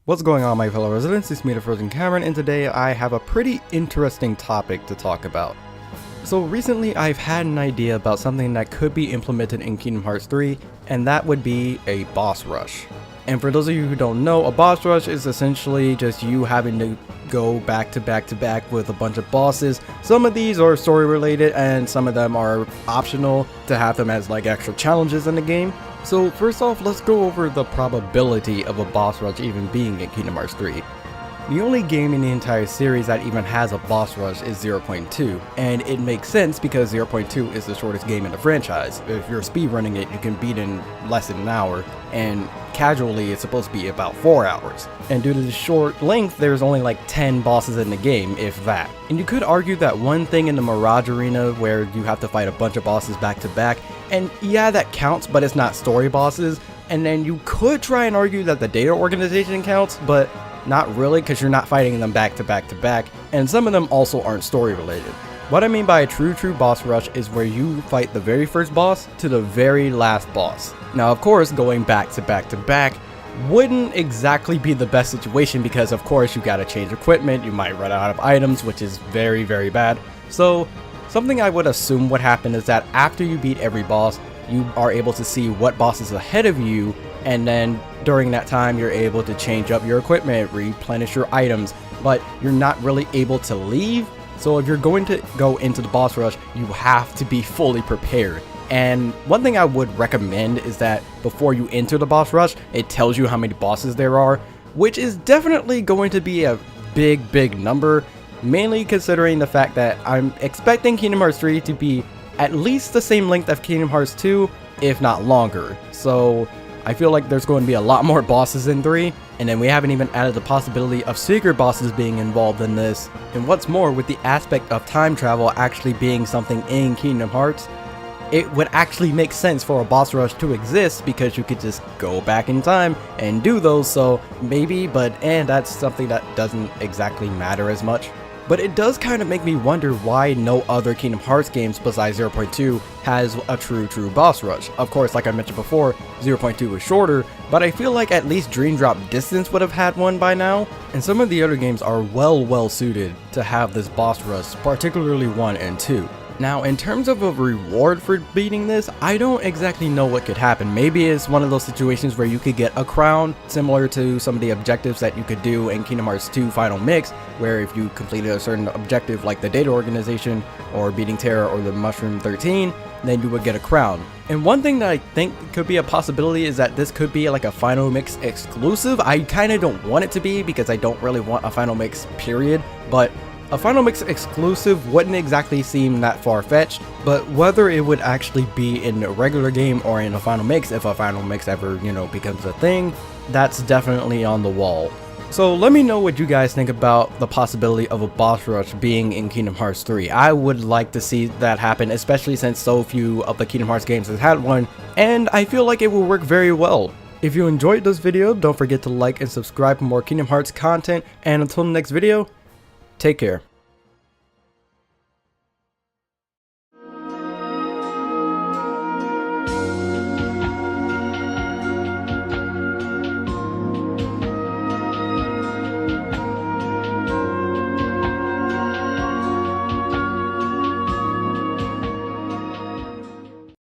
What's going on, my fellow residents? It's me, TheFrozenCavern, and today I have a pretty interesting topic to talk about. So recently I've had an idea about something that could be implemented in Kingdom Hearts 3, and that would be a boss rush. And for those of you who don't know, a boss rush is essentially just you having to go back to back with a bunch of bosses. Some of these are story related and some of them are optional to have them as like extra challenges in the game. So first off, let's go over the probability of a boss rush even being in Kingdom Hearts 3. The only game in the entire series that even has a boss rush is 0.2, and it makes sense because 0.2 is the shortest game in the franchise. If you're speedrunning it, you can beat in less than an hour, and casually it's supposed to be about 4 hours. And due to the short length, there's only like 10 bosses in the game, if that. And you could argue that one thing in the Mirage Arena where you have to fight a bunch of bosses back to back, and yeah, that counts, but it's not story bosses. And then you could try and argue that the data organization counts, but not really, because you're not fighting them back to back, and some of them also aren't story related. What I mean by a true boss rush is where you fight the very first boss to the very last boss. Now of course, going back to back wouldn't exactly be the best situation because of course you gotta change equipment, you might run out of items, which is very bad. So something I would assume would happen is that after you beat every boss, you are able to see what boss is ahead of you, and then during that time you're able to change up your equipment, replenish your items, but you're not really able to leave. So if you're going to go into the boss rush, you have to be fully prepared. And one thing I would recommend is that before you enter the boss rush, it tells you how many bosses there are, which is definitely going to be a big number, mainly considering the fact that I'm expecting Kingdom Hearts 3 to be at least the same length of Kingdom Hearts 2, if not longer. So I feel like there's going to be a lot more bosses in 3, and then we haven't even added the possibility of secret bosses being involved in this. And what's more, with the aspect of time travel actually being something in Kingdom Hearts, it would actually make sense for a boss rush to exist because you could just go back in time and do those. So maybe, but that's something that doesn't exactly matter as much. But it does kind of make me wonder why no other Kingdom Hearts games besides 0.2 has a true boss rush. Of course, like I mentioned before, 0.2 was shorter, but I feel like at least Dream Drop Distance would have had one by now. And some of the other games are well suited to have this boss rush, particularly 1 and 2. Now, in terms of a reward for beating this, I don't exactly know what could happen. Maybe it's one of those situations where you could get a crown, similar to some of the objectives that you could do in Kingdom Hearts 2 Final Mix, where if you completed a certain objective like the Data Organization, or beating Terra, or the Mushroom 13, then you would get a crown. And one thing that I think could be a possibility is that this could be like a Final Mix exclusive. I kind of don't want it to be because I don't really want a Final Mix period, but a Final Mix exclusive wouldn't exactly seem that far-fetched, but whether it would actually be in a regular game or in a Final Mix, if a Final Mix ever, becomes a thing, that's definitely on the wall. So let me know what you guys think about the possibility of a boss rush being in Kingdom Hearts 3. I would like to see that happen, especially since so few of the Kingdom Hearts games have had one, and I feel like it will work very well. If you enjoyed this video, don't forget to like and subscribe for more Kingdom Hearts content, and until the next video, take care.